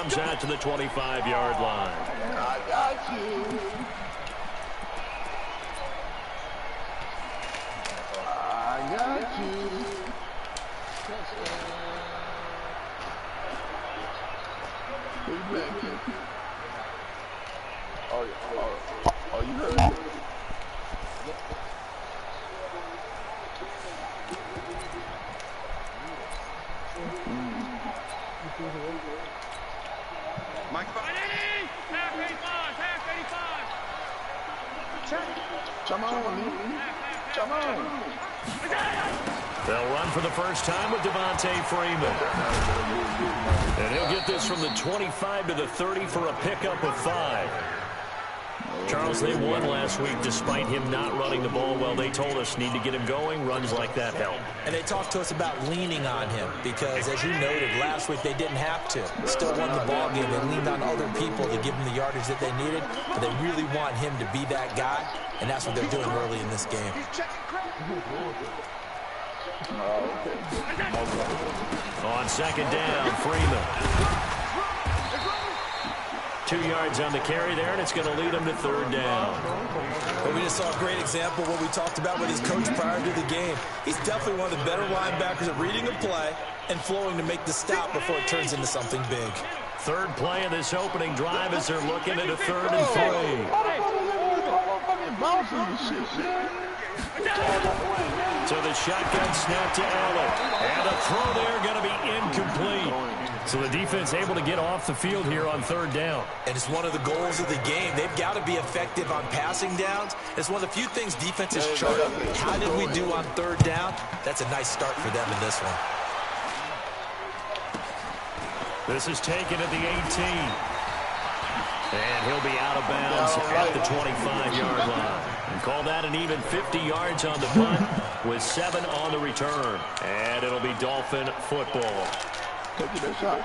comes out to the 25-yard line. I got you. I got you. Oh, you heard it. Mike, half 85. Come on. They'll run for the first time with Devontae Freeman. And he'll get this from the 25 to the 30 for a pickup of 5. Charles, they won last week despite him not running the ball well. They told us need to get him going. Runs like that help. And they talked to us about leaning on him because, as you noted, last week they didn't have to. Still won the ball game. They leaned on other people to give them the yardage that they needed. But they really want him to be that guy, and that's what they're doing early in this game. On second down, Freeman. 2 yards on the carry there, and it's going to lead him to third down. Well, we just saw a great example of what we talked about with his coach prior to the game. He's definitely one of the better linebackers at reading a play and flowing to make the stop before it turns into something big. Third play of this opening drive as they're looking at a 3rd and 3. So the shotgun snap to Allen. And a throw there going to be incomplete. So the defense able to get off the field here on 3rd down. And it's one of the goals of the game. They've got to be effective on passing downs. It's one of the few things defenses chart. How did we do on 3rd down? That's a nice start for them in this one. This is taken at the 18. And he'll be out of bounds at the 25-yard line. And call that an even 50 yards on the punt with 7 on the return. And it'll be Dolphin football. Take that shot.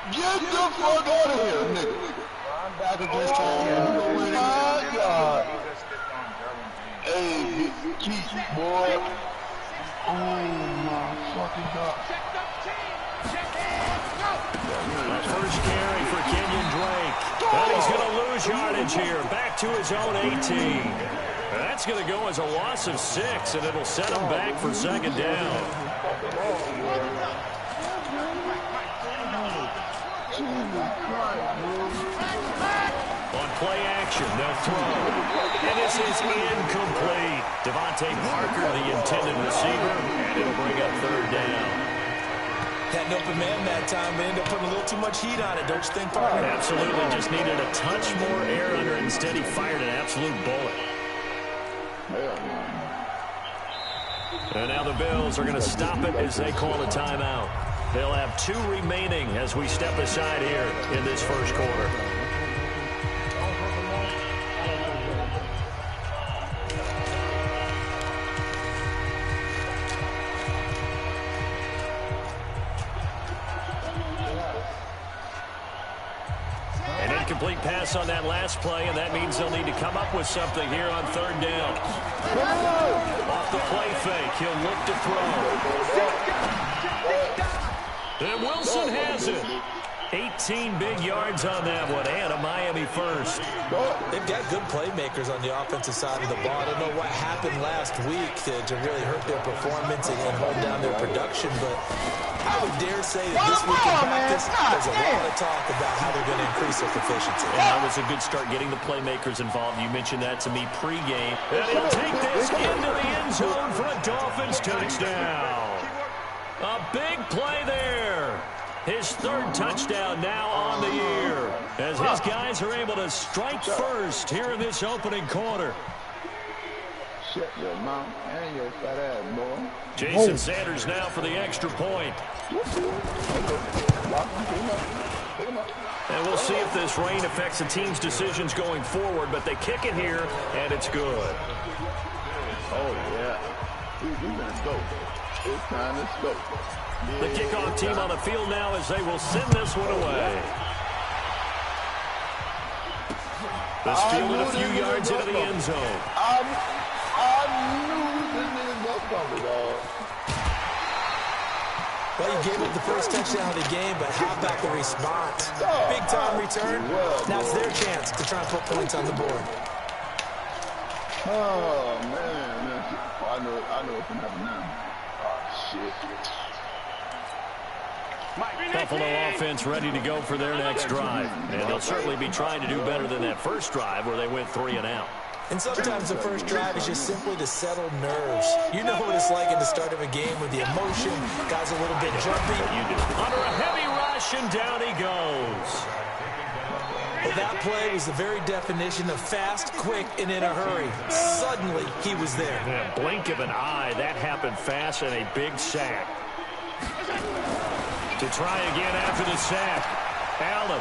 Get the fuck out of here, nigga. Oh my God. Hey, keep, boy. Oh my fucking God. The first carry for Kenyon Drake. And he's going to lose yardage here. Back to his own 18. That's going to go as a loss of 6, and it'll set him back for 2nd down. On play action, they'll throw. And this is incomplete. Devontae Parker, the intended receiver, and it'll bring up 3rd down. Had an open man that time, but ended up putting a little too much heat on it, don't you think, partner? Absolutely. Just needed a touch more air under it. Instead, he fired an absolute bullet. And now the Bills are going to stop it as they call a timeout. They'll have 2 remaining as we step aside here in this first quarter. An incomplete pass on that last play, and that means they'll need to come up with something here on 3rd down. Off the play fake, he'll look to throw. And Wilson has it. 18 big yards on that one, and a Miami first. They've got good playmakers on the offensive side of the ball. I don't know what happened last week to really hurt their performance and hold down their production, but I would dare say that this week in practice, there's a lot of talk about how they're going to increase their proficiency. And that was a good start getting the playmakers involved. You mentioned that to me pregame. And he'll take this into the end zone for a Dolphins touchdown. A big play there. His 3rd touchdown now on the year as his guys are able to strike first here in this opening quarter. Shut your mouth and your fat ass, boy. Jason Sanders now for the extra point. And we'll see if this rain affects the team's decisions going forward, but they kick it here, and it's good. Oh, yeah. We better go. It's time to go. The kickoff team on the field now as they will send this one away. This fielded a few yards into the end zone. I knew this nigga was coming, dog. Well, you gave up the first touchdown of the game, but how about the response? Big-time return. Now it's their chance to try and put points on the board. Oh, man. I know what's going to happen now. Oh, shit. Buffalo offense ready to go for their next drive. And they'll certainly be trying to do better than that first drive where they went 3 and out. And sometimes the first drive is just simply to settle nerves. You know what it's like at the start of a game with the emotion. Guys a little bit jumpy. You do. Under a heavy rush, and down he goes. Well, that play was the very definition of fast, quick, and in a hurry. Suddenly, he was there. In a blink of an eye, that happened fast and a big sack. To try again after the sack. Allen.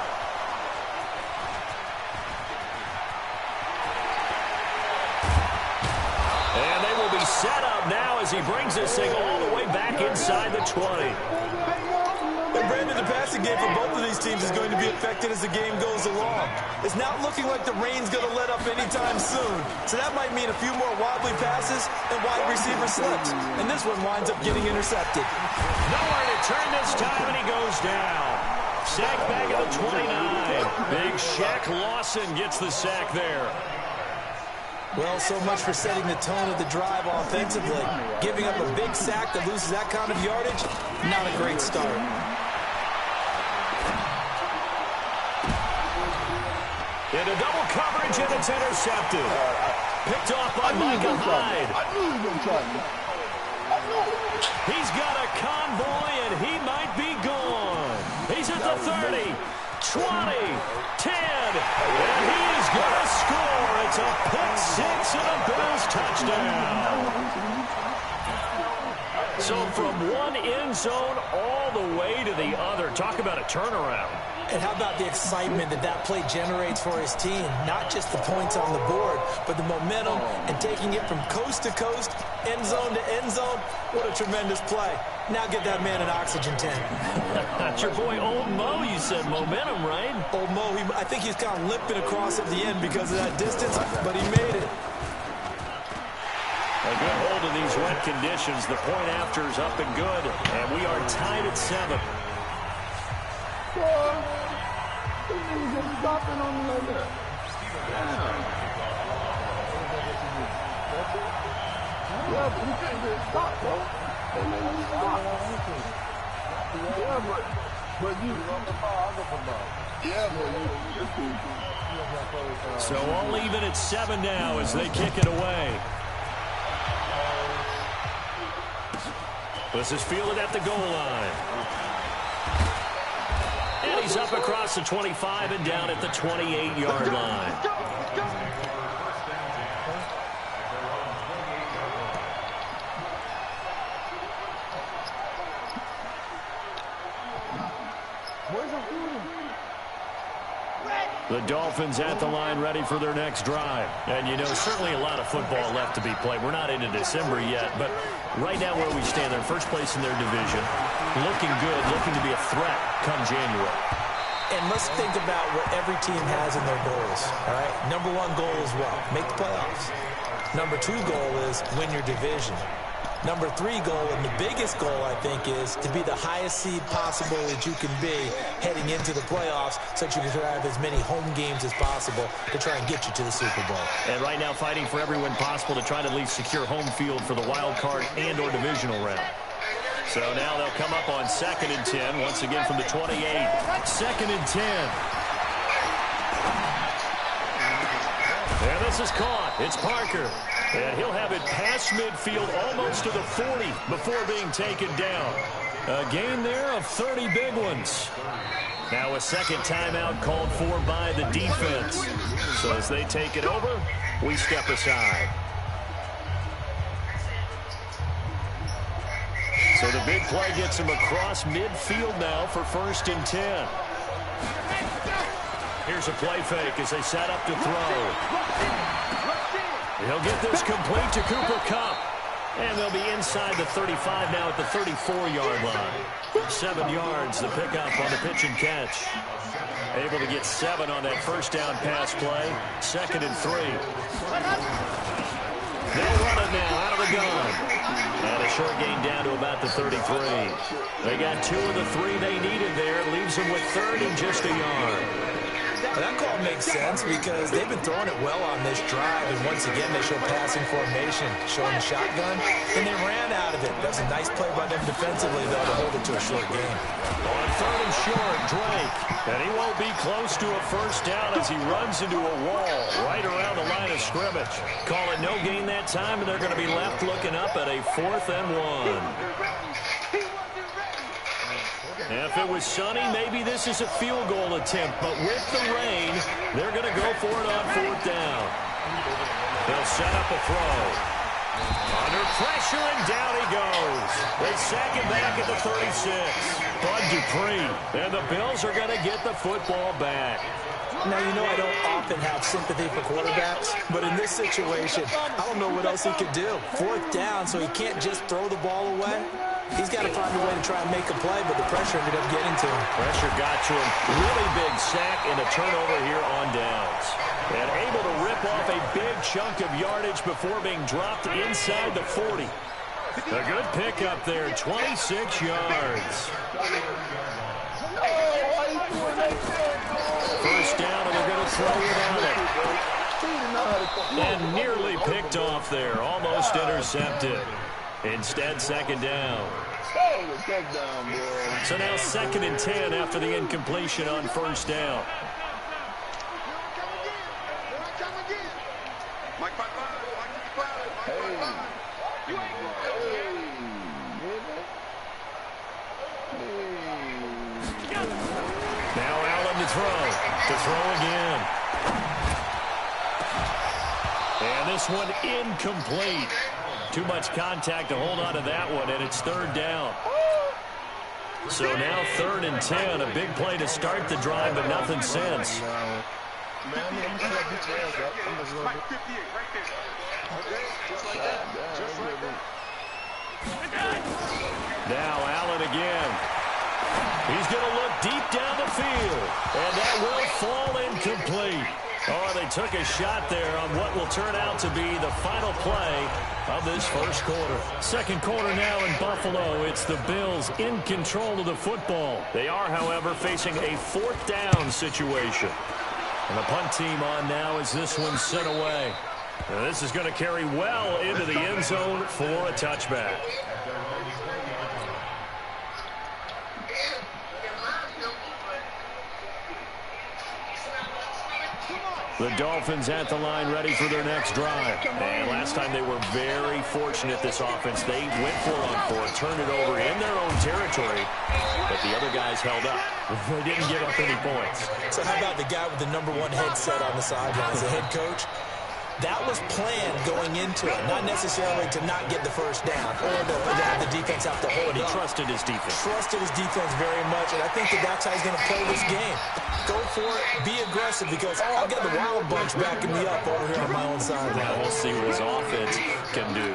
And they will be set up now as he brings this thing all the way back inside the 20. And Brandon, the passing game for both of these teams is going to be affected as the game goes along. It's not looking like the rain's going to let up anytime soon. So that might mean a few more wobbly passes and wide receiver slips. And this one winds up getting intercepted. Nowhere to turn this time, and he goes down. Sack back at the 29. Big Shaq Lawson gets the sack there. Well, so much for setting the tone of the drive offensively. Giving up a big sack that loses that kind of yardage, not a great start. Into double coverage, and it's intercepted. Picked off by Micah Hyde. I knew he was going to try me. I knew it. He's got a convoy, and he might be gone. He's at the 30, 20, 10, and he is going to score. It's a pick six and a Bills touchdown. So from one end zone all the way to the other. Talk about a turnaround. And how about the excitement that play generates for his team? Not just the points on the board, but the momentum and taking it from coast to coast, end zone to end zone. What a tremendous play. Now get that man an oxygen tank. That's your boy Old Mo, you said. Momentum, right? Old Mo, I think he's kind of limping across at the end because of that distance, but he made it. A good hold of these wet conditions. The point after is up and good, and we are tied at 7. Just stopping on me like that. Damn. Yeah, but you can't just stop, bro. They made you stop. Yeah, but you. Yeah, but you. So all even at 7 now as they kick it away. This is fielded at the goal line. And he's up across the 25 and down at the 28-yard line. The Dolphins at the line ready for their next drive. And, you know, certainly a lot of football left to be played. We're not into December yet, but right now where we stand, they're in first place in their division. Looking good, looking to be a threat come January. And let's think about what every team has in their goals, all right? Number 1 goal is what? Make the playoffs. Number 2 goal is win your division. Number 3 goal, and the biggest goal, I think, is to be the highest seed possible that you can be heading into the playoffs so that you can have as many home games as possible to try and get you to the Super Bowl. And right now fighting for every win possible to try to at least secure home field for the wild card and or divisional round. So now they'll come up on 2nd and 10, once again from the 28. 2nd and 10. And this is caught. It's Parker. And he'll have it past midfield almost to the 40 before being taken down. A gain there of 30 big ones. Now a second timeout called for by the defense. So as they take it over, we step aside. So the big play gets him across midfield now for 1st and 10. Here's a play fake as they set up to throw. He'll get this complete to Cooper Kupp. And they'll be inside the 35 now at the 34-yard line. 7 yards, the pickup on the pitch and catch. Able to get 7 on that first down pass play. 2nd and 3. They'll run it now out of the gun. And a short gain down to about the 33. They got 2 of the 3 they needed there. Leaves them with 3rd and just a yard. That call makes sense because they've been throwing it well on this drive, and once again they show passing formation, showing the shotgun, and they ran out of it. That's a nice play by them defensively, though, to hold it to a short game. On 3rd and short, Drake, and he won't be close to a first down as he runs into a wall right around the line of scrimmage. Call it no gain that time, and they're going to be left looking up at a 4th and 1. If it was sunny, maybe this is a field goal attempt, but with the rain, they're going to go for it on 4th down. They'll set up a throw. Under pressure, and down he goes. They sack him back at the 36. Bud Dupree, and the Bills are going to get the football back. Now, you know I don't often have sympathy for quarterbacks, but in this situation, I don't know what else he could do. 4th down, so he can't just throw the ball away. He's got to find a way to try and make a play, but the pressure ended up getting to him. Pressure got to him. Really big sack and a turnover here on downs. And able to rip off a big chunk of yardage before being dropped inside the 40. A good pickup there, 26 yards. First down, and they're going to throw without it. And nearly picked off there, almost intercepted. Instead, 2nd down. So now 2nd and 10 after the incompletion on 1st down. Now Allen to throw again. And this one incomplete. Too much contact to hold on to that one, and it's 3rd down. So now 3rd and 10, a big play to start the drive, but nothing since. Now Allen again. He's going to look deep down the field, and that will fall incomplete. Oh, they took a shot there on what will turn out to be the final play of this first quarter. 2nd quarter now in Buffalo. It's the Bills in control of the football. They are, however, facing a 4th down situation. And the punt team on now as this one's sent away. Now, this is going to carry well into the end zone for a touchback. The Dolphins at the line ready for their next drive. And last time they were very fortunate, this offense. They went for it on 4th, turned it over in their own territory, but the other guys held up. They didn't give up any points. So how about the guy with the #1 headset on the sidelines, the head coach? That was planned going into it, not necessarily to not get the first down or to have the defense have to hold it. He trusted his defense. Trusted his defense very much, and I think that's how he's going to play this game. Go for it, be aggressive, because I'll get the Wild Bunch backing me up over here on my own side. Now we'll see what his offense can do.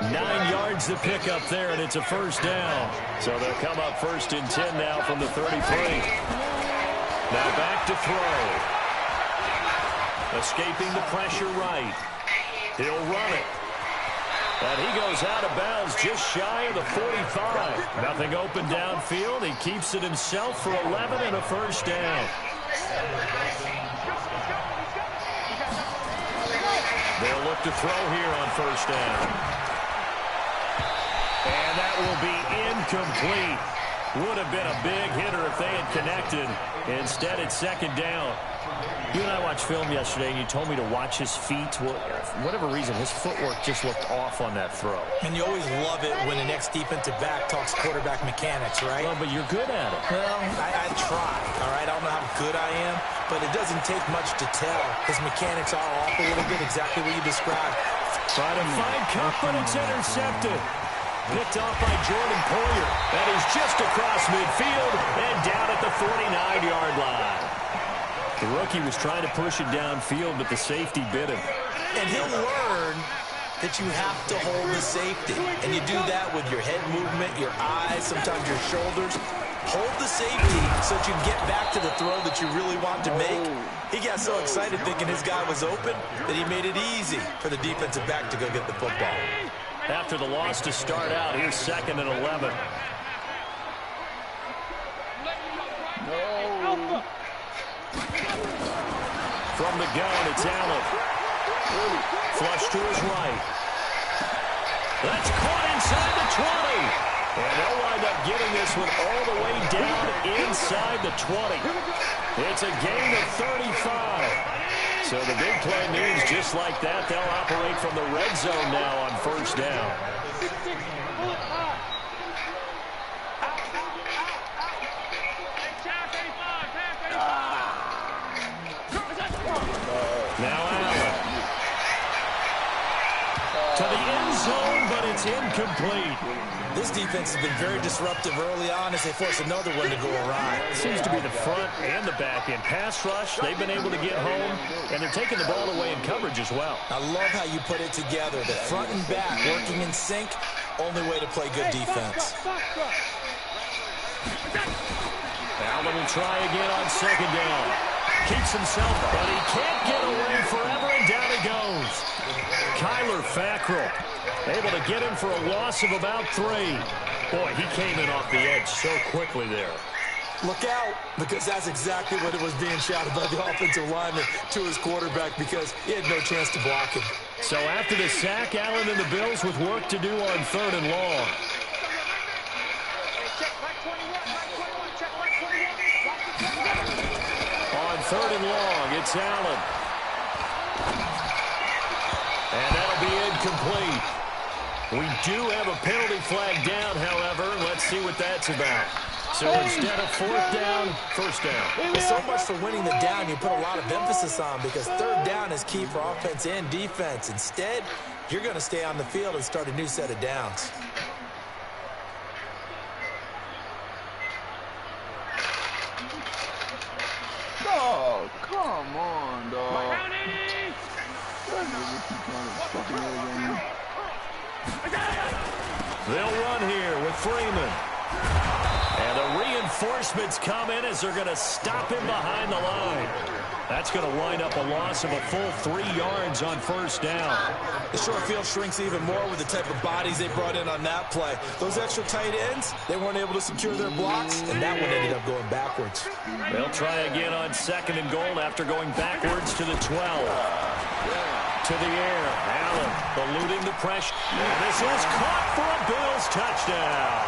9 yards to pick up there, and it's a first down. So they'll come up 1st and 10 now from the 33. Now back to throw. Escaping the pressure right. He'll run it. And he goes out of bounds just shy of the 45. Nothing open downfield. He keeps it himself for 11 and a first down. They'll look to throw here on 1st down. And that will be incomplete. Would have been a big hitter if they had connected. Instead, it's 2nd down. You and I watched film yesterday, and you told me to watch his feet. Well, for whatever reason, his footwork just looked off on that throw. And you always love it when the next defensive back talks quarterback mechanics, right? Well, but you're good at it. Well, I try, all right? I don't know how good I am, but it doesn't take much to tell. His mechanics are off a little bit, exactly what you described. Try to find Cup, but it's intercepted. Picked off by Jordan Poyer. That is just across midfield and down at the 49-yard line. The rookie was trying to push it downfield, but the safety bit him. And he'll learn that you have to hold the safety. And you do that with your head movement, your eyes, sometimes your shoulders. hold the safety so that you can get back to the throw that you really want to make. He got so excited thinking his guy was open that he made it easy for the defensive back to go get the football. After the loss to start out, here's 2nd and 11. From the gun, it's Allen. Flush to his right. That's caught inside the 20. And they'll wind up getting this one all the way down inside the 20. It's a gain of 35. So the big play means just like that, they'll operate from the red zone now on 1st down. Now Allen. To the end zone, but it's incomplete. This defense has been very disruptive early on as they force another one to go awry. Seems to be the front and the back end. Pass rush, they've been able to get home, and they're taking the ball away in coverage as well. I love how you put it together. The front and back working in sync, only way to play good defense. Allen will try again on 2nd down. Keeps himself, but he can't get away forever, and down he goes. Kyler Fackrell able to get him for a loss of about 3. Boy, he came in off the edge so quickly there. Look out, because that's exactly what it was being shouted by the offensive lineman to his quarterback because he had no chance to block him. So after the sack, Allen and the Bills with work to do on 3rd and long. On 3rd and long, it's Allen. And that'll be incomplete. We do have a penalty flag down, however. Let's see what that's about. So instead of 4th down, 1st down. Well, so much for winning the down you put a lot of emphasis on because 3rd down is key for offense and defense. Instead, you're going to stay on the field and start a new set of downs. Oh, come on, dog. They'll run here with Freeman. And the reinforcements come in as they're going to stop him behind the line. That's going to wind up a loss of a full 3 yards on 1st down. The short field shrinks even more with the type of bodies they brought in on that play. Those extra tight ends, they weren't able to secure their blocks, and that one ended up going backwards. They'll try again on 2nd and goal after going backwards to the 12. To the air, Allen eluding the pressure. And this is caught for a Bills touchdown.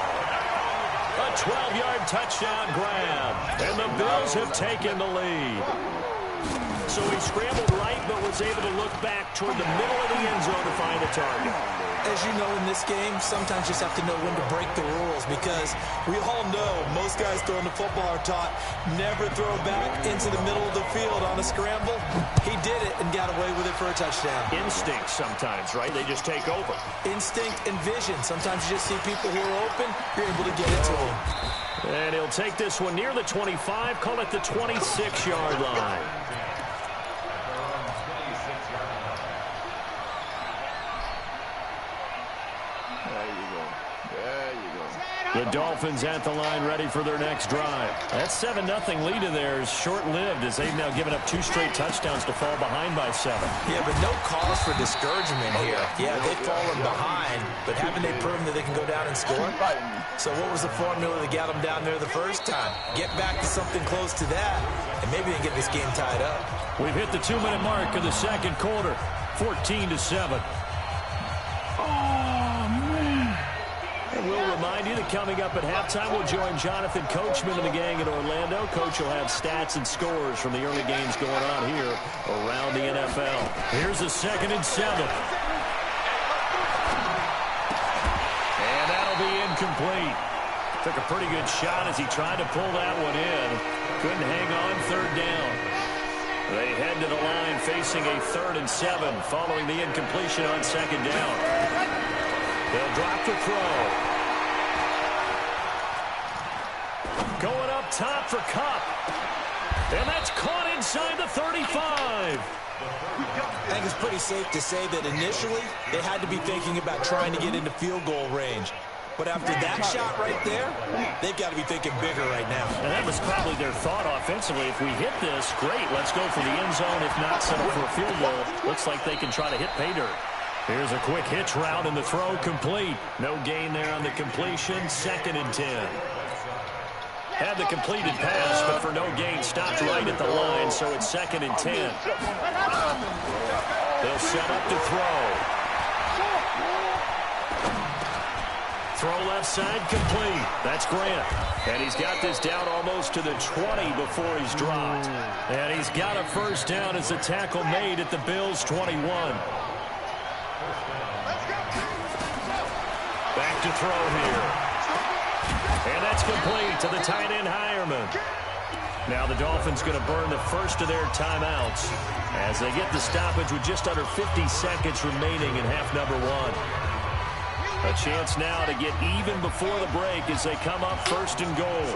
A 12-yard touchdown grab. And the Bills have taken the lead. So he scrambled right, but was able to look back toward the middle of the end zone to find a target. As you know in this game, sometimes you just have to know when to break the rules because we all know most guys throwing the football are taught never throw back into the middle of the field on a scramble. He did it and got away with it for a touchdown. Instinct sometimes, right? They just take over. Instinct and vision. Sometimes you just see people who are open, you're able to get it to them. And he'll take this one near the 25, call it the 26-yard line. The Dolphins at the line ready for their next drive. That 7-0 lead of theirs short-lived as they've now given up 2 straight touchdowns to fall behind by 7. Yeah, but no cause for discouragement here. Yeah, they've fallen behind, but haven't they proven that they can go down and score? So what was the formula that got them down there the first time? Get back to something close to that, and maybe they can get this game tied up. We've hit the 2-minute mark of the second quarter, 14-7. We'll remind you that coming up at halftime, we'll join Jonathan Coachman and the gang in Orlando. Coach will have stats and scores from the early games going on here around the NFL. Here's a 2nd and 7. And that'll be incomplete. Took a pretty good shot as he tried to pull that one in. Couldn't hang on 3rd down. They head to the line facing a 3rd and 7 following the incompletion on 2nd down. They'll drop the throw. Going up top for Kupp. And that's caught inside the 35. I think it's pretty safe to say that initially they had to be thinking about trying to get into field goal range. But after that shot right there, they've got to be thinking bigger right now. And that was probably their thought offensively. If we hit this, great. Let's go for the end zone. If not, settle for a field goal. Looks like they can try to hit pay dirt. Here's a quick hitch route, and the throw complete. No gain there on the completion. 2nd and 10. Had the completed pass, but for no gain, stopped right at the line, so it's 2nd and 10. They'll set up to throw. Throw left side complete. That's Grant. And he's got this down almost to the 20 before he's dropped. And he's got a first down as the tackle made at the Bills' 21. Back to throw here. And that's complete to the tight end, Hireman. Now the Dolphins going to burn the first of their timeouts as they get the stoppage with just under 50 seconds remaining in half number 1. A chance now to get even before the break as they come up 1st and goal.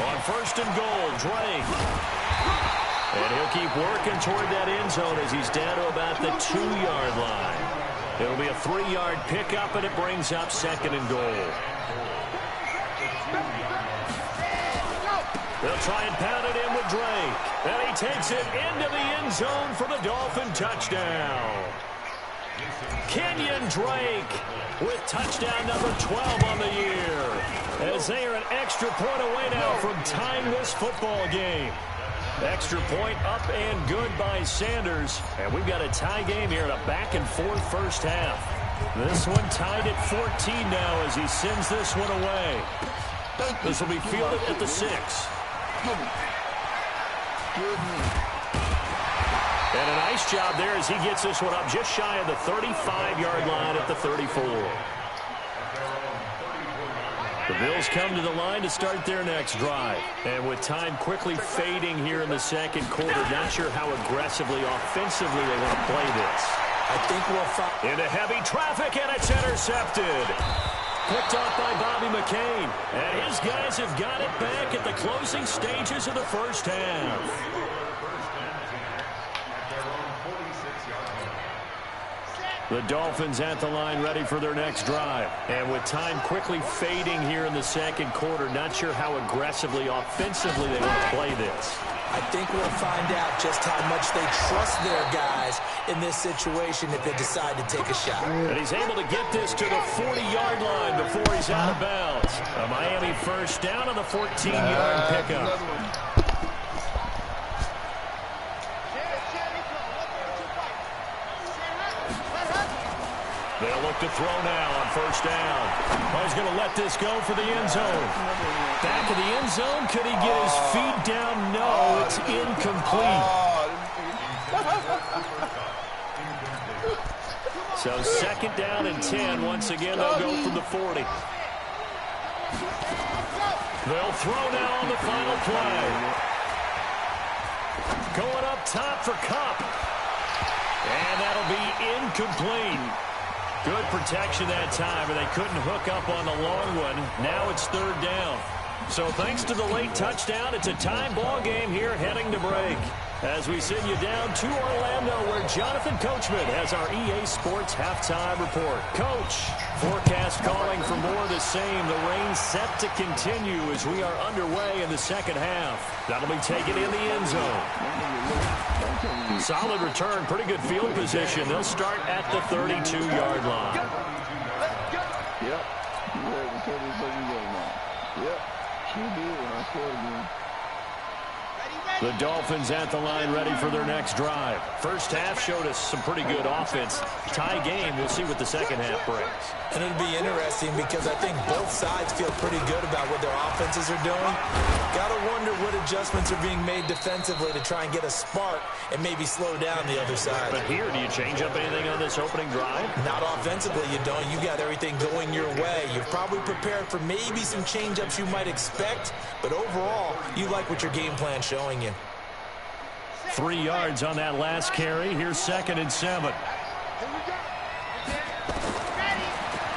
On 1st and goal, Drake. And he'll keep working toward that end zone as he's down to about the 2-yard line. It'll be a 3-yard pickup, and it brings up 2nd and goal. They'll try and pound it in with Drake. And he takes it into the end zone for the Dolphin touchdown. Kenyon Drake with touchdown number 12 on the year. As they are an extra point away now from tying this football game. Extra point up and good by Sanders. And we've got a tie game here in a back-and-forth first half. This one tied at 14 now as he sends this one away. This will be fielded at the 6. And a nice job there as he gets this one up just shy of the 35-yard line at the 34. The Bills come to the line to start their next drive. And with time quickly fading here in the second quarter, not sure how aggressively, offensively they want to play this. I think we'll find into heavy traffic, and it's intercepted. Picked off by Bobby McCain. And his guys have got it back at the closing stages of the first half. The Dolphins at the line ready for their next drive. And with time quickly fading here in the second quarter, not sure how aggressively, offensively they want to play this. I think we'll find out just how much they trust their guys in this situation if they decide to take a shot. And he's able to get this to the 40-yard line before he's out of bounds. A Miami first down on the 14-yard pickup. They'll look to throw now on first down. He's going to let this go for the end zone. Back of the end zone. Could he get his feet down? No, it's incomplete. So 2nd down and 10. Once again, they'll go from the 40. They'll throw now on the final play. Going up top for Kupp. And that'll be incomplete. Good protection that time, and they couldn't hook up on the long one. Now it's 3rd down. So thanks to the late touchdown, it's a time ball game here heading to break. As we send you down to Orlando, where Jonathan Coachman has our EA Sports halftime report. Coach, forecast calling for more of the same. The rain set to continue as we are underway in the second half. That'll be taken in the end zone. Solid return, pretty good field position. They'll start at the 32-yard line. Yep. Yep. She did when I scored again. The Dolphins at the line ready for their next drive. First half showed us some pretty good offense. Tie game, we'll see what the second half brings. And it'll be interesting because I think both sides feel pretty good about what their offenses are doing. Got to wonder what adjustments are being made defensively to try and get a spark and maybe slow down the other side. But here, do you change up anything on this opening drive? Not offensively, you don't. You got everything going your way. You've probably prepared for maybe some change-ups you might expect, but overall, you like what your game plan's showing you. 3 yards on that last carry. Here's 2nd and 7.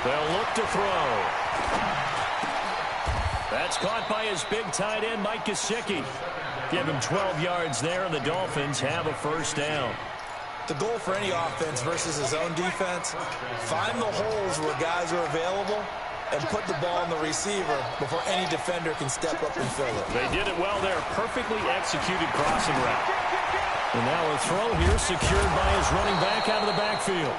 They'll look to throw. That's caught by his big tight end, Mike Gesicki. Give him 12 yards there, and the Dolphins have a first down. The goal for any offense versus his own defense, find the holes where guys are available and put the ball in the receiver before any defender can step up and fill it. They did it well there. Perfectly executed crossing route. And now a throw here secured by his running back out of the backfield.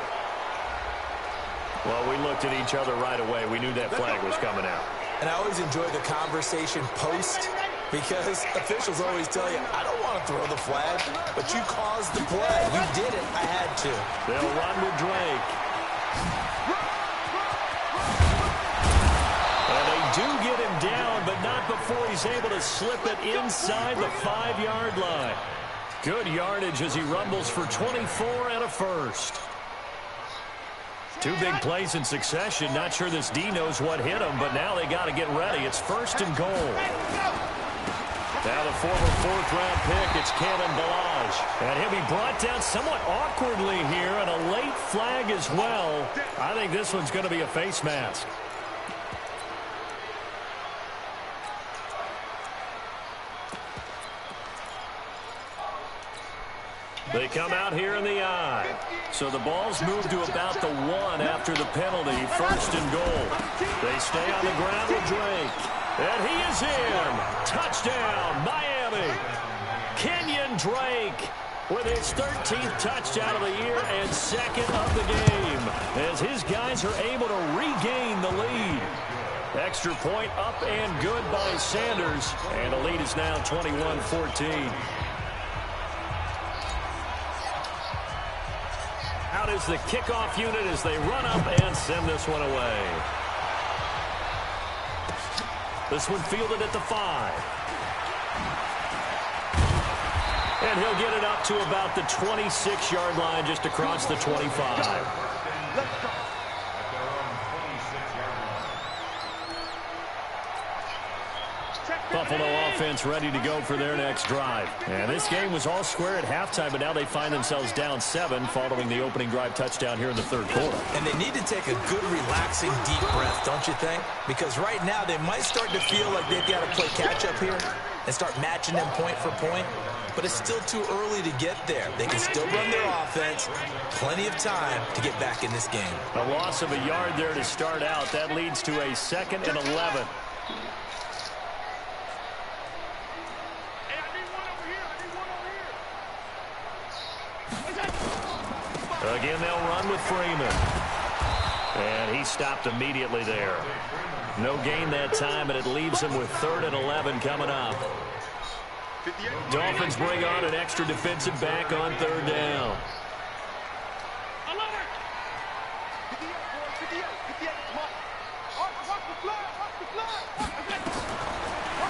Well, we looked at each other right away. We knew that flag was coming out. And I always enjoy the conversation post because officials always tell you, I don't want to throw the flag, but you caused the play. You did it. I had to. They'll run with Drake. And they do get him down, but not before he's able to slip it inside the 5-yard line. Good yardage as he rumbles for 24 and a first. 2 big plays in succession. Not sure this D knows what hit him, but now they got to get ready. It's 1st and goal. Now the former 4th-round pick, it's Kevin Balaj. And he'll be brought down somewhat awkwardly here, and a late flag as well. I think this one's going to be a face mask. They come out here in the I. So the ball's moved to about the 1 after the penalty. 1st and goal. They stay on the ground with Drake. And he is in. Touchdown, Miami. Kenyon Drake with his 13th touchdown of the year and 2nd of the game, as his guys are able to regain the lead. Extra point up and good by Sanders. And the lead is now 21-14. Out is the kickoff unit as they run up and send this one away. This one fielded at the 5. And he'll get it up to about the 26-yard line, just across the 25. Buffalo offense ready to go for their next drive. And this game was all square at halftime, but now they find themselves down 7 following the opening drive touchdown here in the 3rd quarter. And they need to take a good, relaxing, deep breath, don't you think? Because right now they might start to feel like they've got to play catch-up here and start matching them point for point. But it's still too early to get there. They can still run their offense. Plenty of time to get back in this game. A loss of a yard there to start out. That leads to a 2nd and 11. Again, they'll run with Freeman. And he stopped immediately there. No gain that time, and it leaves him with 3rd and 11 coming up. Dolphins bring on an extra defensive back on 3rd down.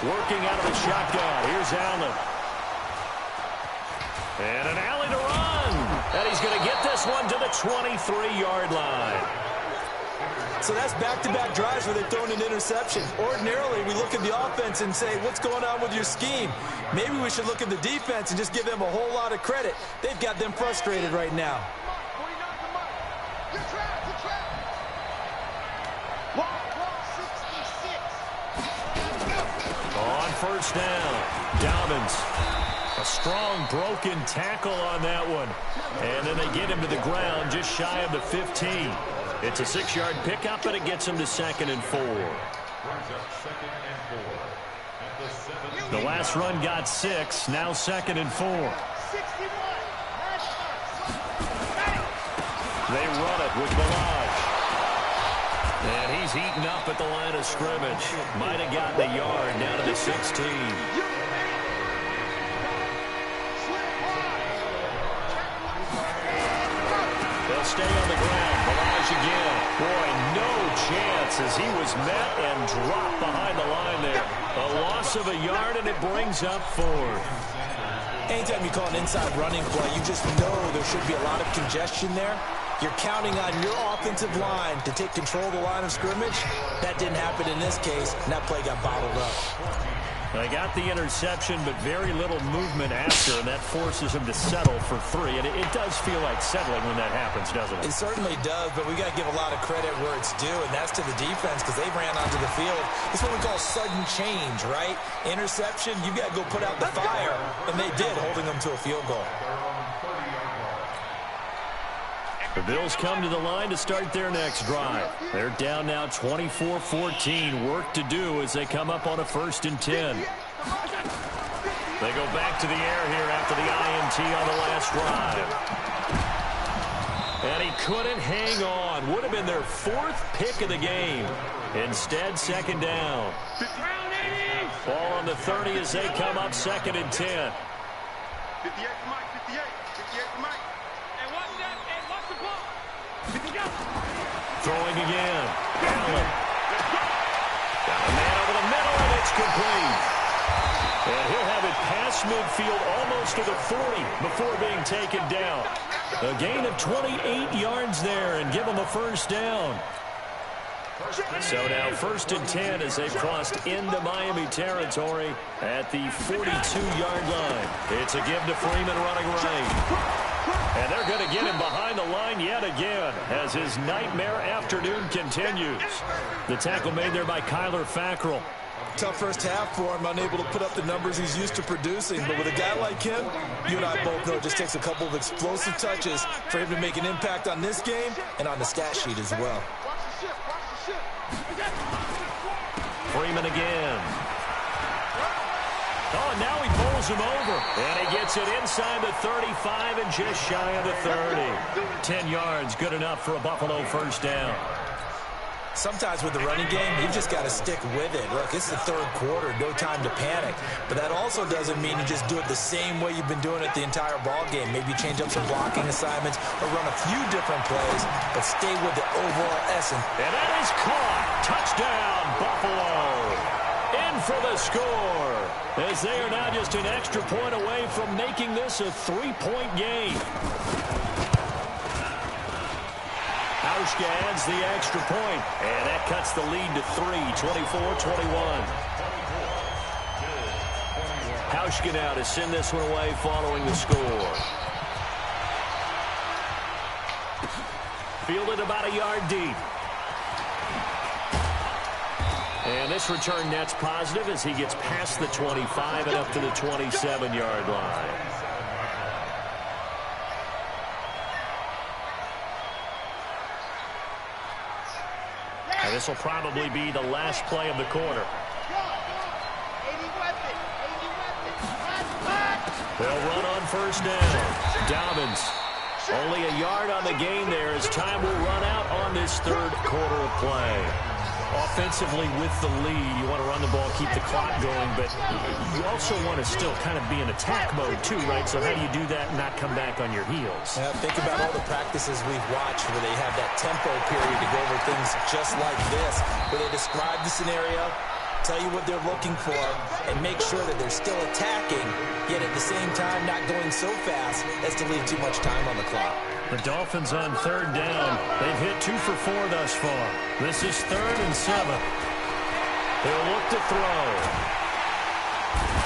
Working out of the shotgun. Here's Allen. And an alley to run. And he's going to get this one to the 23-yard line. So that's back-to-back drives where they've thrown an interception. Ordinarily, we look at the offense and say, what's going on with your scheme? Maybe we should look at the defense and just give them a whole lot of credit. They've got them frustrated right now. On 1st down, Dobbins. A strong broken tackle on that one. And then they get him to the ground just shy of the 15. It's a 6-yard pickup, and it gets him to 2nd and 4. The last run got 6, now 2nd and 4. They run it with Balaj. And he's eaten up at the line of scrimmage. Might have gotten a yard down to the 16. Stay on the ground. Balaj again. Boy, no chance as he was met and dropped behind the line there. A loss of a yard, and it brings up 4th. Anytime you call an inside running play, you just know there should be a lot of congestion there. You're counting on your offensive line to take control of the line of scrimmage. That didn't happen in this case, and that play got bottled up. They got the interception, but very little movement after, and that forces him to settle for 3. And it does feel like settling when that happens, doesn't it? It certainly does, but we got to give a lot of credit where it's due, and that's to the defense because they ran onto the field. It's what we call sudden change, right? Interception, you got to go put out the fire, and they did, holding them to a field goal. The Bills come to the line to start their next drive. They're down now 24-14. Work to do as they come up on a 1st and 10. They go back to the air here after the INT on the last drive. And he couldn't hang on. Would have been their 4th pick of the game. Instead, 2nd down. Ball on the 30 as they come up 2nd and 10. 58 to Mike, 58. 58 to Mike. And watch that, and watch the ball. Throwing again. Allen. Got a man over the middle, and it's complete. And he'll have it past midfield almost to the 40 before being taken down. A gain of 28 yards there and give them a 1st down. So now 1st and 10 as they've crossed into Miami territory at the 42-yard line. It's a give to Freeman running right. And they're going to get him behind the line yet again as his nightmare afternoon continues. The tackle made there by Kyler Fackrell. Tough first half for him, unable to put up the numbers he's used to producing. But with a guy like him, you and I both know it just takes a couple of explosive touches for him to make an impact on this game and on the stat sheet as well. Freeman again. Oh, now he pulls him over. And he gets it inside the 35 and just shy of the 30. 10 yards, good enough for a Buffalo 1st down. Sometimes with the running game, you've just got to stick with it. Look, it's the 3rd quarter, no time to panic. But that also doesn't mean you just do it the same way you've been doing it the entire ball game. Maybe change up some blocking assignments or run a few different plays, but stay with the overall essence. And that is caught. Touchdown, Buffalo. In for the score, as they are now just an extra point away from making this a 3-point game. Hauschka adds the extra point, and that cuts the lead to 3, 24-21. Hauschka now to send this one away following the score. Fielded about a yard deep. And this return net's positive as he gets past the 25 and up to the 27-yard line. And this will probably be the last play of the quarter. They'll run on 1st down. Dobbins. Only a yard on the gain there as time will run out on this 3rd quarter of play. Offensively with the lead, you want to run the ball, keep the clock going, but you also want to still kind of be in attack mode too, right? So how do you do that and not come back on your heels? Yeah, think about all the practices we've watched where they have that tempo period to go over things just like this, where they describe the scenario, tell you what they're looking for, and make sure that they're still attacking, yet at the same time not going so fast as to leave too much time on the clock. The Dolphins on 3rd down. They've hit 2 for 4 thus far. This is 3rd and 7. He'll look to throw.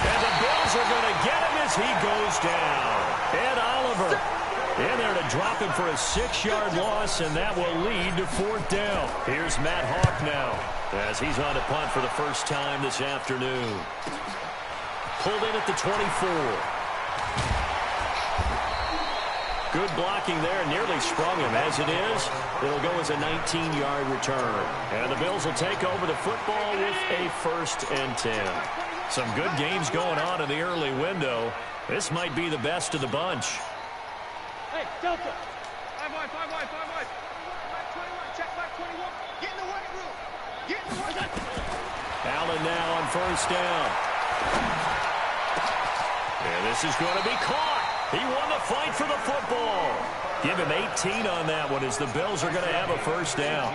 And the Bills are going to get him as he goes down. Ed Oliver in there to drop him for a 6-yard loss, and that will lead to 4th down. Here's Matt Hawk now as he's on to punt for the first time this afternoon. Pulled in at the 24. Good blocking there, nearly sprung him. As it is, it'll go as a 19-yard return. And the Bills will take over the football with a 1st and 10. Some good games going on in the early window. This might be the best of the bunch. Hey, Delta. 5 wide, 5 wide, 5 wide. Back 21, check back 21. Get in the white room. Get in the white room. Allen now on 1st down. And this is going to be caught. He won the fight for the football. Give him 18 on that one as the Bills are going to have a 1st down.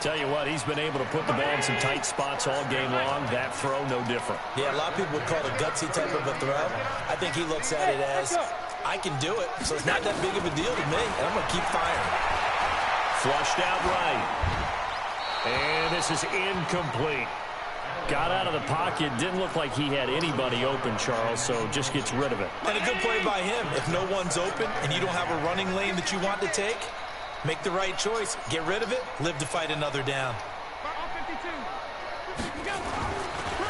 Tell you what, he's been able to put the ball in some tight spots all game long. That throw, no different. Yeah, a lot of people would call it a gutsy type of a throw. I think he looks at it as, I can do it, so it's not that big of a deal to me, and I'm going to keep firing. Flushed out right. And this is incomplete. Got out of the pocket. Didn't look like he had anybody open, Charles, so just gets rid of it. And a good play by him. If no one's open and you don't have a running lane that you want to take, make the right choice. Get rid of it. Live to fight another down.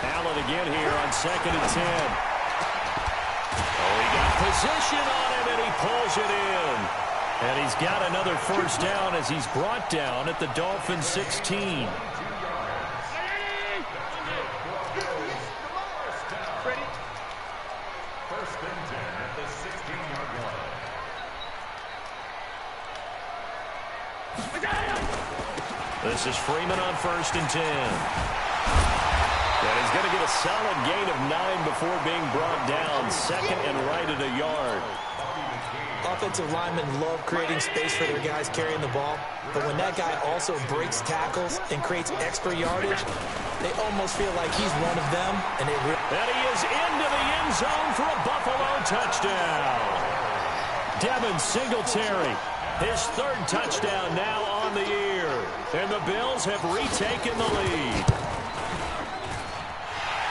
Allen again here on 2nd and 10. Oh, he got position on him, and he pulls it in. And he's got another first down as he's brought down at the Dolphins' 16. This is Freeman on 1st and 10. And he's going to get a solid gain of 9 before being brought down. 2nd and right at a yard. Offensive linemen love creating space for their guys carrying the ball. But when that guy also breaks tackles and creates extra yardage, they almost feel like he's one of them. And he is into the end zone for a Buffalo touchdown. Devin Singletary, his 3rd touchdown now on the year. And the Bills have retaken the lead.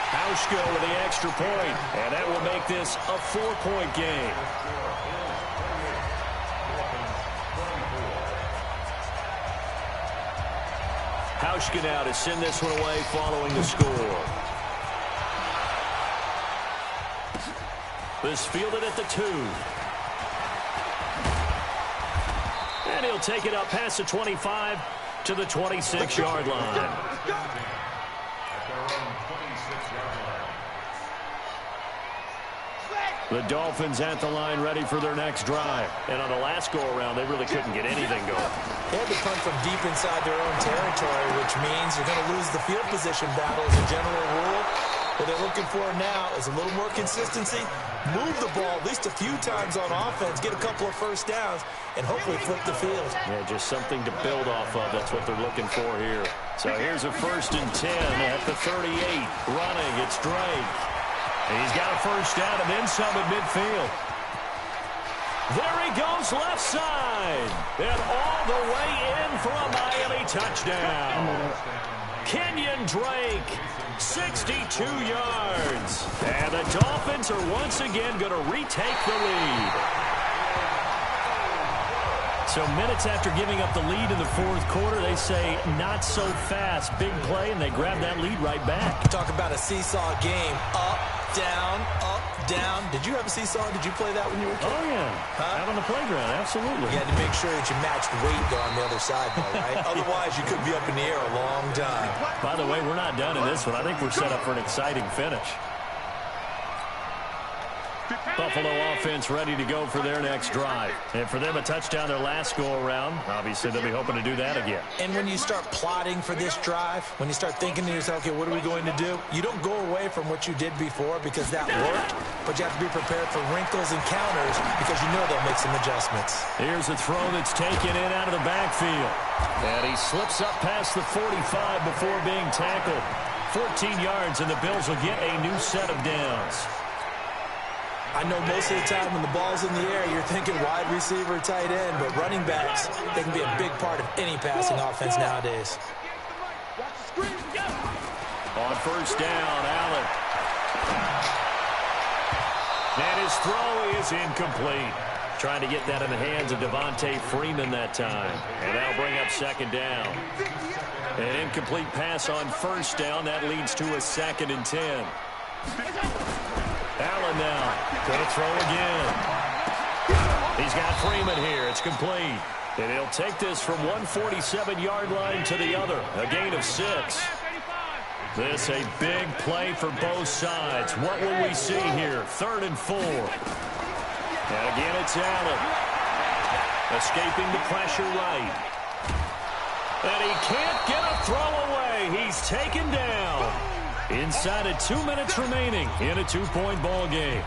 Hauschka with the extra point, and that will make this a 4-point game. Hauschka now to send this one away following the score. This fielded at the 2. And he'll take it up past the 25 to the 26-yard line. The Dolphins at the line ready for their next drive. And on the last go-around, they really couldn't get anything going. They had to punt from deep inside their own territory, which means you're going to lose the field position battle as a general rule. What they're looking for now is a little more consistency, move the ball at least a few times on offense, get a couple of first downs, and hopefully flip the field. Yeah, just something to build off of. That's what they're looking for here. So here's a 1st and 10 at the 38. Running, it's Drake. He's got a first down and then some at midfield. There he goes left side. And all the way in for a Miami touchdown. Kenyon Drake, 62 yards. And the Dolphins are once again going to retake the lead. So minutes after giving up the lead in the 4th quarter, they say not so fast. Big play, and they grab that lead right back. Talk about a seesaw game. Up, down, up, down. Did you have a seesaw? Did you play that when you were a kid? Oh, yeah. Out on the playground, absolutely. You had to make sure that you matched weight though on the other side, though, right? Otherwise, you could be up in the air a long time. By the way, we're not done in this one. I think we're set up for an exciting finish. Buffalo offense ready to go for their next drive. And for them, a touchdown their last go-around. Obviously, they'll be hoping to do that again. And when you start plotting for this drive, when you start thinking to yourself, okay, what are we going to do? You don't go away from what you did before because that worked, but you have to be prepared for wrinkles and counters because you know they'll make some adjustments. Here's a throw that's taken in out of the backfield. And he slips up past the 45 before being tackled. 14 yards, and the Bills will get a new set of downs. I know most of the time when the ball's in the air, you're thinking wide receiver, tight end, but running backs, they can be a big part of any passing offense nowadays. On first down, Allen. And his throw is incomplete. Trying to get that in the hands of Devontae Freeman that time. And that'll bring up 2nd down. An incomplete pass on first down. That leads to a 2nd and 10. Allen now going to throw again. He's got Freeman here. It's complete. And he'll take this from 147-yard line to the other. A gain of 6. This a big play for both sides. What will we see here? 3rd and 4. And again, it's Allen. Escaping the pressure right. And he can't get a throw away. He's taken down. Inside of 2 minutes remaining in a 2-point ball game.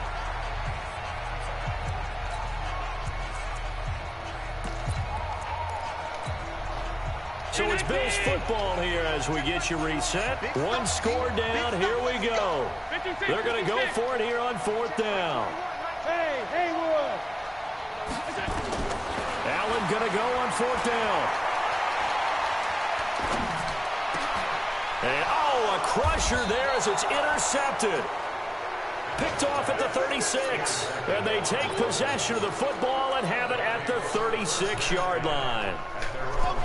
So it's Bills football here as we get you reset. 1 score down. Here we go. They're going to go for it here on 4th down. Hey, Haywood. Allen going to go on 4th down. And, oh, a crusher there as it's intercepted. Picked off at the 36. And they take possession of the football and have it at the 36-yard line.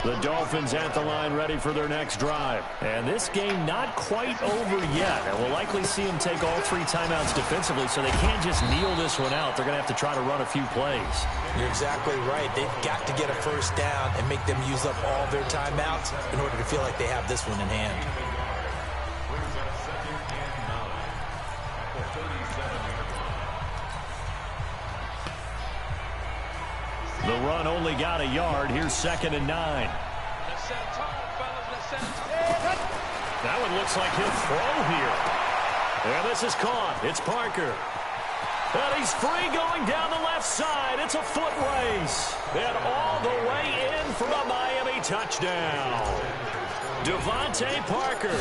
The Dolphins at the line ready for their next drive. And this game not quite over yet. And we'll likely see them take all 3 timeouts defensively, so they can't just kneel this one out. They're going to have to try to run a few plays. You're exactly right. They've got to get a first down and make them use up all their timeouts in order to feel like they have this one in hand. The run only got a yard. Here's 2nd and 9. That one looks like he'll throw here. And this is caught. It's Parker. And he's free going down the left side. It's a foot race. And all the way in for a Miami touchdown. Devontae Parker,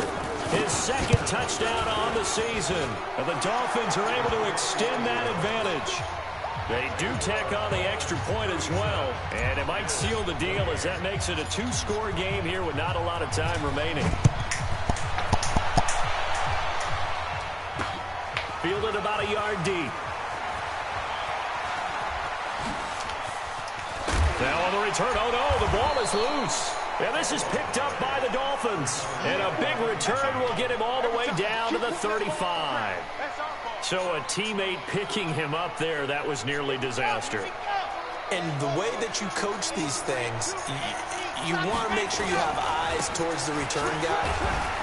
his 2nd touchdown on the season. And the Dolphins are able to extend that advantage. They do tack on the extra point as well, and it might seal the deal as that makes it a 2-score game here with not a lot of time remaining. Fielded about a yard deep. Now on the return, oh no, the ball is loose. And this is picked up by the Dolphins. And a big return will get him all the way down to the 35. So a teammate picking him up there, that was nearly disaster. And the way that you coach these things, you want to make sure you have eyes towards the return guy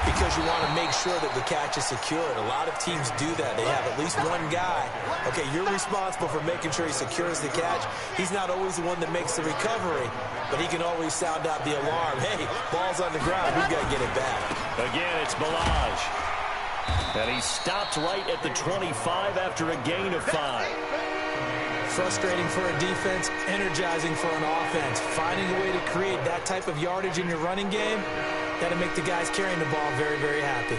because you want to make sure that the catch is secured. A lot of teams do that. They have at least one guy. Okay, you're responsible for making sure he secures the catch. He's not always the one that makes the recovery, but he can always sound out the alarm. Hey, ball's on the ground. We've got to get it back. Again, it's Balaj. And he stopped right at the 25 after a gain of 5. Frustrating for a defense, energizing for an offense. Finding a way to create that type of yardage in your running game, that'll make the guys carrying the ball very, very happy.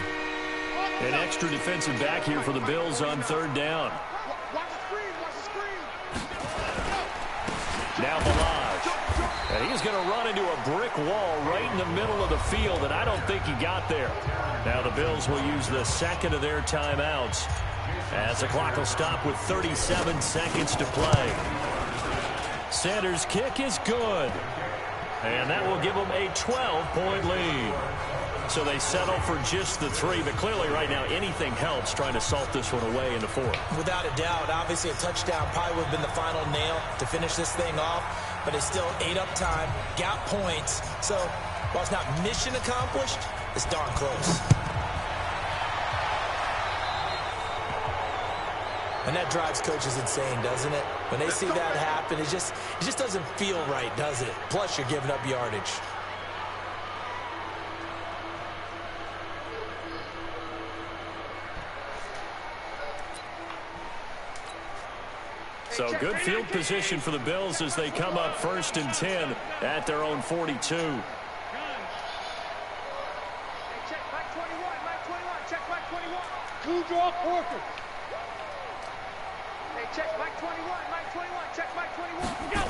An extra defensive back here for the Bills on 3rd down. Now Balaj. And he's going to run into a brick wall right in the middle of the field, and I don't think he got there. Now the Bills will use the 2nd of their timeouts as the clock will stop with 37 seconds to play. Sanders' kick is good, and that will give them a 12-point lead. So they settle for just the 3, but clearly right now anything helps trying to salt this one away in the 4th. Without a doubt, obviously a touchdown probably would have been the final nail to finish this thing off, but it's still ate up time, got points. So while it's not mission accomplished, it's darn close. And that drives coaches insane, doesn't it? When they see that happen, it just doesn't feel right, does it? Plus, you're giving up yardage. So good field position for the Bills as they come up 1st and 10 at their own 42. Check back 21, check back 21. Who draw Parker? Hey, check back 21, check back 21. Go!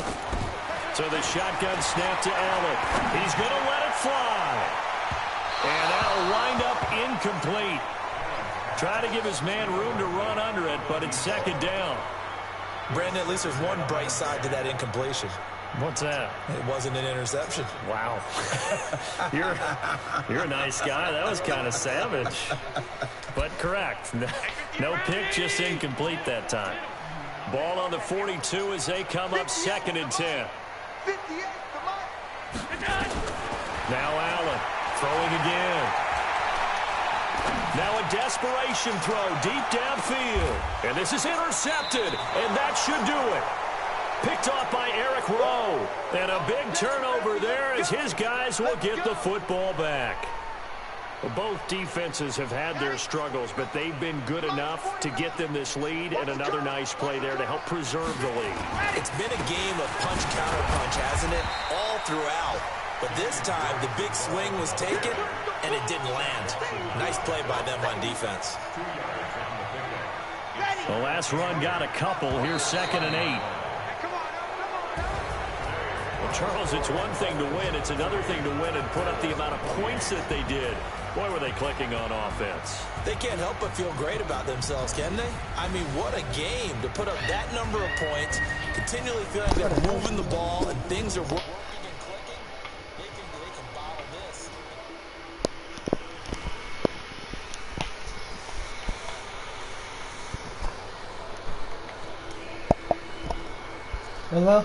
So the shotgun snap to Allen. He's going to let it fly. And that'll wind up incomplete. Try to give his man room to run under it, but it's 2nd down. Brandon, at least there's one bright side to that incompletion. What's that? It wasn't an interception. Wow. You're a nice guy. That was kind of savage. But correct. No pick, just incomplete that time. Ball on the 42 as they come up 2nd and 10. 58, come on. Now Allen throwing again. Now a desperation throw deep downfield. And this is intercepted. And that should do it. Picked off by Eric Rowe. And a big turnover there as his guys will get the football back. Both defenses have had their struggles, but they've been good enough to get them this lead, and another nice play there to help preserve the lead. It's been a game of punch-counter-punch, hasn't it? All throughout. But this time, the big swing was taken, and it didn't land. Nice play by them on defense. The last run got a couple. Here's 2nd and 8. Charles, it's one thing to win. It's another thing to win and put up the amount of points that they did. Boy, were they clicking on offense. They can't help but feel great about themselves, can they? I mean, what a game to put up that number of points, continually feeling like they're moving the ball and things are working and clicking. They can bottle this. Hello?